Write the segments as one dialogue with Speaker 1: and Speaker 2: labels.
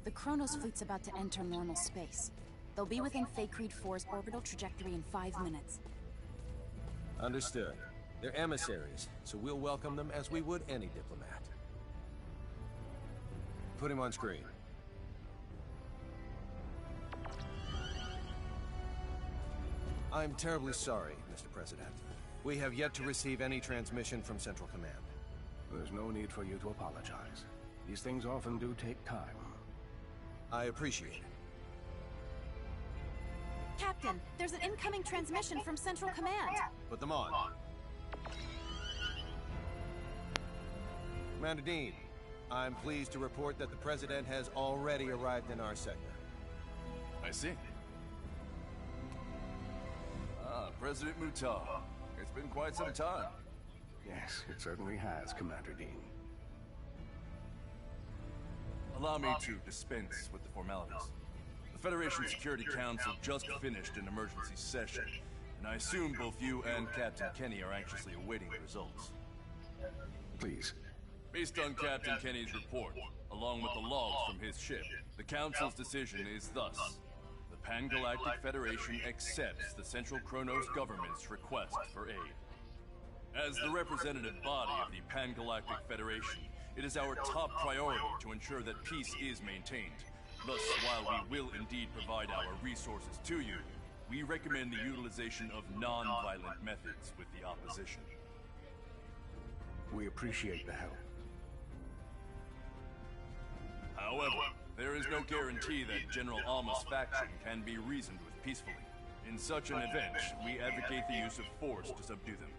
Speaker 1: The Kronos fleet's about to enter normal space. They'll be within Feycreed 4's orbital trajectory in 5 minutes.
Speaker 2: Understood. They're emissaries, so we'll welcome them as we would any diplomat. Put him on screen. I'm terribly sorry, Mr. President. We have yet to receive any transmission from Central Command.
Speaker 3: There's no need for you to apologize. These things often do take time.
Speaker 2: I appreciate it.
Speaker 1: Captain, there's an incoming transmission from Central Command.
Speaker 2: Put them on. Commander Dean, I'm pleased to report that the President has already arrived in our sector.
Speaker 4: I see. President Mutah. It's been quite some time.
Speaker 3: Yes, it certainly has, Commander Dean.
Speaker 4: Allow me to dispense with the formalities. The Federation Security Council just finished an emergency session, and I assume both you and Captain Kenny are anxiously awaiting the results.
Speaker 3: Please.
Speaker 4: Based on Captain Kenny's report, along with the logs from his ship, the Council's decision is thus. The Pan-Galactic Federation accepts the Central Kronos government's request for aid. As the representative body of the Pan-Galactic Federation, it is our top priority to ensure that peace is maintained. Thus, while we will indeed provide our resources to you, we recommend the utilization of non-violent methods with the opposition.
Speaker 3: We appreciate the help.
Speaker 4: However, there is no guarantee that General Alma's faction can be reasoned with peacefully. In such an event, we advocate the use of force to subdue them.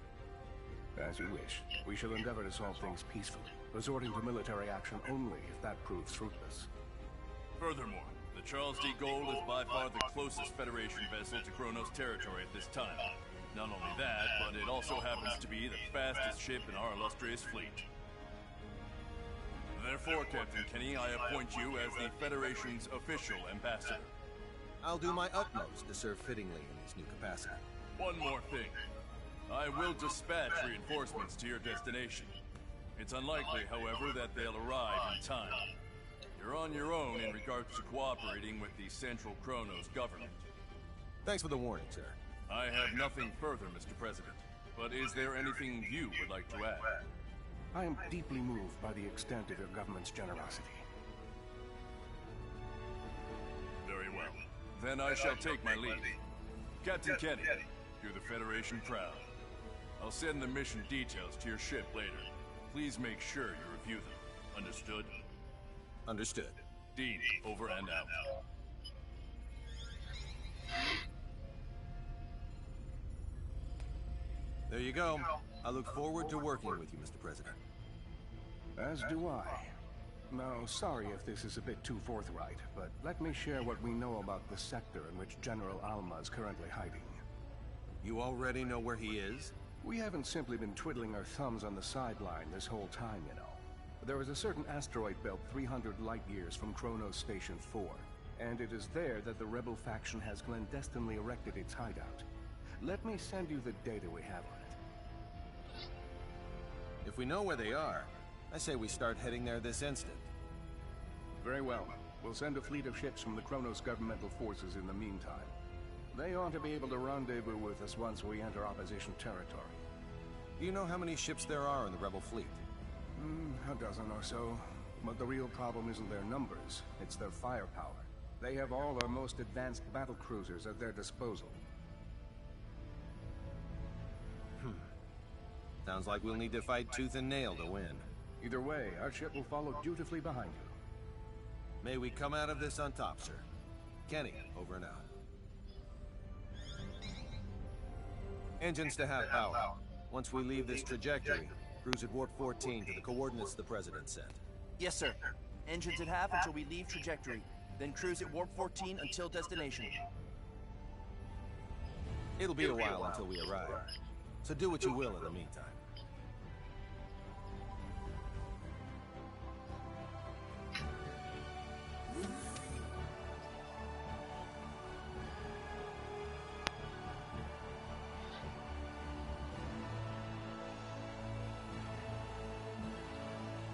Speaker 3: As you wish. We shall endeavor to solve things peacefully, resorting to military action only if that proves fruitless.
Speaker 4: Furthermore, the Charles D. Gold is by far the closest Federation vessel to Kronos territory at this time. Not only that, but it also happens to be the fastest ship in our illustrious fleet. Therefore, Captain Kenny, I appoint you as the Federation's official ambassador.
Speaker 2: I'll do my utmost to serve fittingly in this new capacity.
Speaker 4: One more thing. I will dispatch reinforcements to your destination. It's unlikely, however, that they'll arrive in time. You're on your own in regards to cooperating with the Central Kronos government.
Speaker 2: Thanks for the warning, sir.
Speaker 4: I have nothing further, Mr. President. But is there anything you would like to add?
Speaker 3: I am deeply moved by the extent of your government's generosity.
Speaker 4: Very well. Then I shall take my leave. Captain Kenny, do the Federation proud. I'll send the mission details to your ship later. Please make sure you review them. Understood?
Speaker 2: Understood.
Speaker 4: Dean, over and out.
Speaker 2: There you go. I look forward to working with you, Mr. President.
Speaker 3: As do I. Now, sorry if this is a bit too forthright, but let me share what we know about the sector in which General Alma is currently hiding.
Speaker 2: You already know where he is?
Speaker 3: We haven't simply been twiddling our thumbs on the sideline this whole time, you know. There is a certain asteroid belt 300 light-years from Kronos Station 4, and it is there that the rebel faction has clandestinely erected its hideout. Let me send you the data we have on it.
Speaker 2: If we know where they are, I say we start heading there this instant.
Speaker 3: Very well. We'll send a fleet of ships from the Kronos governmental forces in the meantime. They ought to be able to rendezvous with us once we enter opposition territory.
Speaker 2: Do you know how many ships there are in the rebel fleet?
Speaker 3: A dozen or so. But the real problem isn't their numbers, it's their firepower. They have all our most advanced battle cruisers at their disposal.
Speaker 2: Sounds like we'll need to fight tooth and nail to win.
Speaker 3: Either way, our ship will follow dutifully behind you.
Speaker 2: May we come out of this on top, sir. Kenny, over and out. Engines to half power. Once we leave this trajectory, cruise at warp 14 to the coordinates the President sent.
Speaker 5: Yes, sir. Engines at half until we leave trajectory. Then cruise at warp 14 until destination.
Speaker 2: It'll be a while until we arrive, so do what you will in the meantime.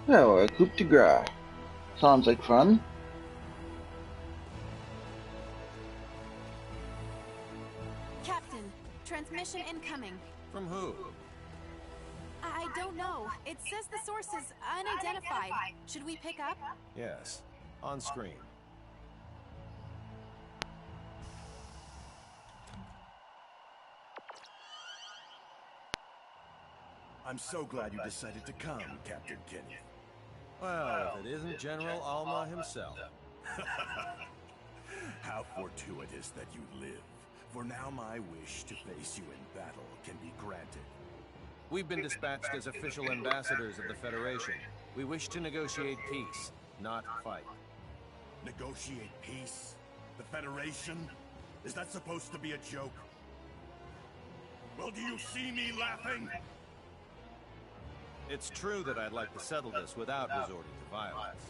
Speaker 6: So, a coup de grace. Sounds like fun.
Speaker 1: transmission incoming.
Speaker 2: From who?
Speaker 1: I don't know. It says the source is unidentified. Should we pick up?
Speaker 2: Yes. On screen.
Speaker 6: I'm so glad you decided to come, Captain Kenny.
Speaker 2: Well, if it isn't General Alma himself.
Speaker 6: How fortuitous that you live. For now my wish to face you in battle can be granted.
Speaker 2: We've been dispatched as official ambassadors of the Federation. We wish to negotiate peace, not fight.
Speaker 6: Negotiate peace? The Federation? Is that supposed to be a joke? Well, do you see me laughing?
Speaker 2: It's true that I'd like to settle this without resorting to violence.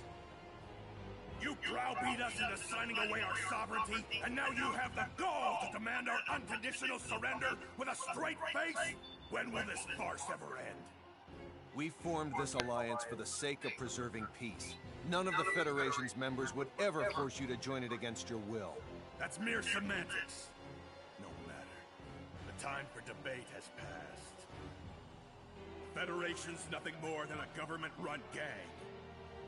Speaker 6: You browbeat us into signing away our sovereignty, and now you have the gall to demand our unconditional surrender with a straight face? When will this farce ever end?
Speaker 2: We formed this alliance for the sake of preserving peace. None of the Federation's members would ever force you to join it against your will.
Speaker 6: That's mere semantics. No matter. The time for debate has passed. The Federation's nothing more than a government-run gang.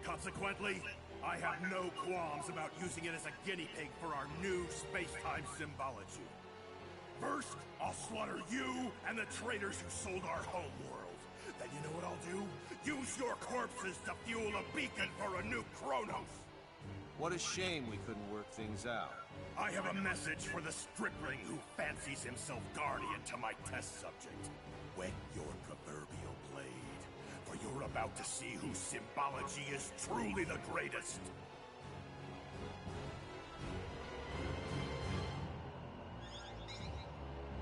Speaker 6: Consequently, I have no qualms about using it as a guinea pig for our new space-time symbology. First, I'll slaughter you and the traitors who sold our home world. Then you know what I'll do? Use your corpses to fuel a beacon for a new Kronos!
Speaker 2: What a shame we couldn't work things out.
Speaker 6: I have a message for the stripling who fancies himself guardian to my test subject. Wet your proverbial blade, for you're about to see whose symbology is truly the greatest.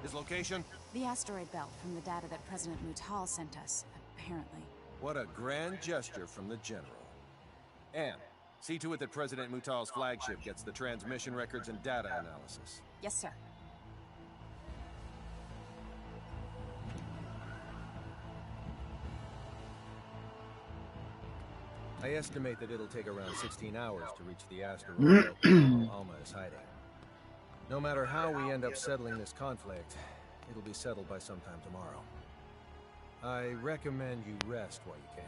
Speaker 2: His location?
Speaker 1: The asteroid belt from the data that President Mutal sent us, apparently.
Speaker 2: What a grand gesture from the General. Anne, see to it that President Mutal's flagship gets the transmission records and data analysis.
Speaker 1: Yes, sir.
Speaker 2: I estimate that it'll take around 16 hours to reach the asteroid belt where Alma is hiding. No matter how we end up settling this conflict, it'll be settled by sometime tomorrow. I recommend you rest while you can.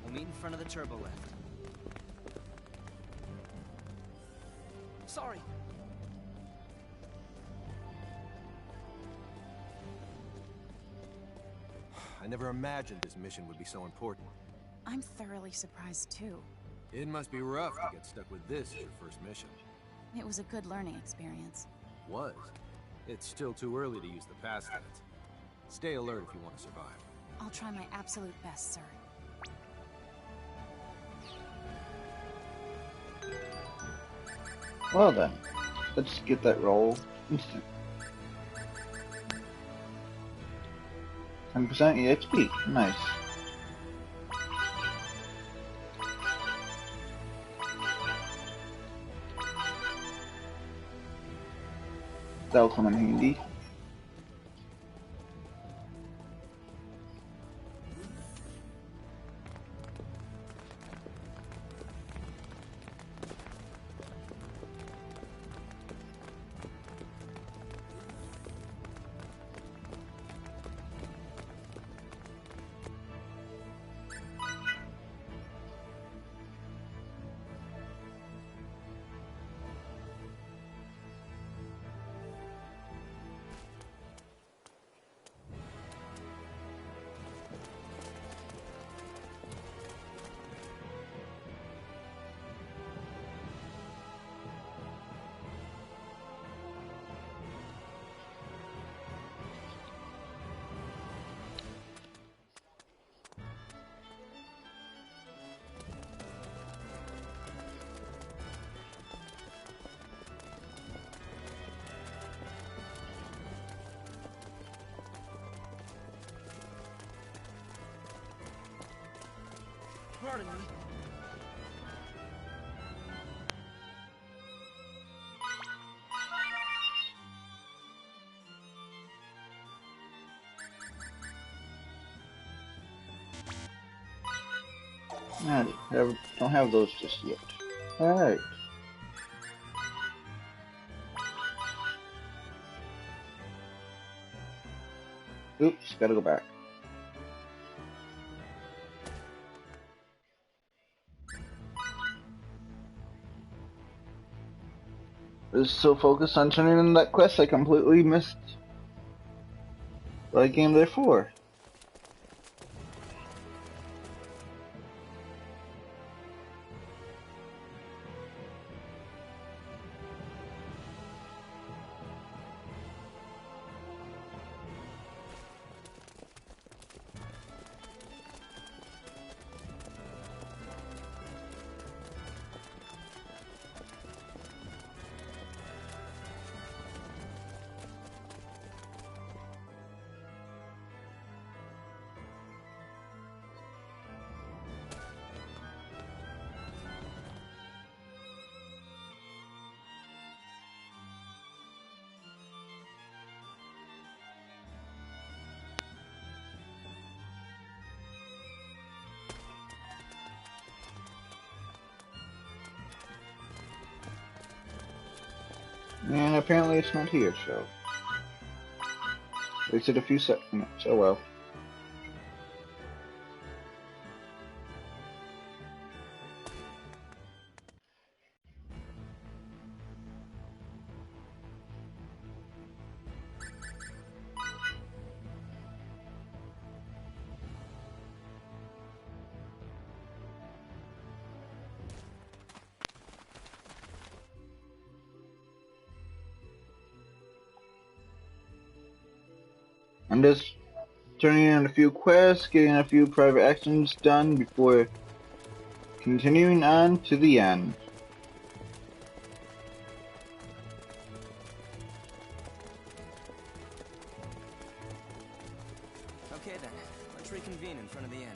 Speaker 5: We'll meet in front of the turbo lift. Sorry.
Speaker 2: I never imagined this mission would be so important.
Speaker 1: I'm thoroughly surprised, too.
Speaker 2: It must be rough to get stuck with this as your first mission.
Speaker 1: It was a good learning experience.
Speaker 2: Was. It's still too early to use the past tense. Stay alert if you want to survive.
Speaker 1: I'll try my absolute best, sir.
Speaker 7: Well then, let's get that roll. 10% EXP, nice. That'll come in handy.
Speaker 8: Pardon me.
Speaker 7: Don't have those just yet. Alright. Oops, gotta go back. I was so focused on turning in that quest, I completely missed what I came there for. And apparently it's not here, so... Wasted a few seconds, oh well. I'm just turning in a few quests, getting a few private actions done before continuing on to the end.
Speaker 8: Okay then, let's reconvene in front of the inn.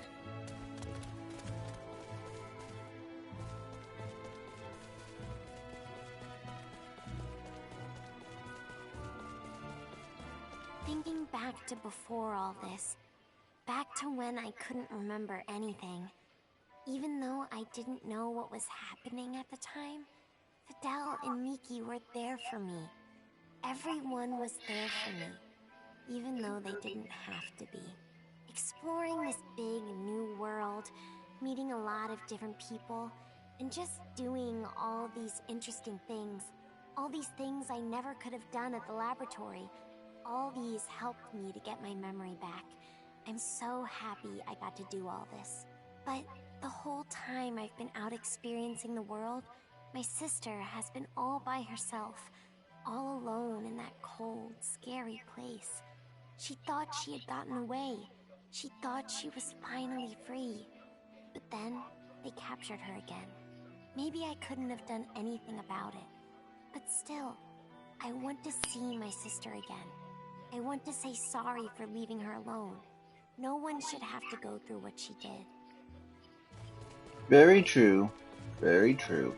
Speaker 9: Thinking back to before all this, back to when I couldn't remember anything. Even though I didn't know what was happening at the time, Fidel and Miki were there for me. Everyone was there for me, even though they didn't have to be. Exploring this big new world, meeting a lot of different people, and just doing all these interesting things. All these things I never could have done at the laboratory. All these helped me to get my memory back. I'm so happy I got to do all this. But the whole time I've been out experiencing the world, my sister has been all by herself, all alone in that cold, scary place. She thought she had gotten away. She thought she was finally free. But then, they captured her again. Maybe I couldn't have done anything about it. But still, I want to see my sister again. I want to say sorry for leaving her alone. No one should have to go through what she did.
Speaker 7: Very true. Very true.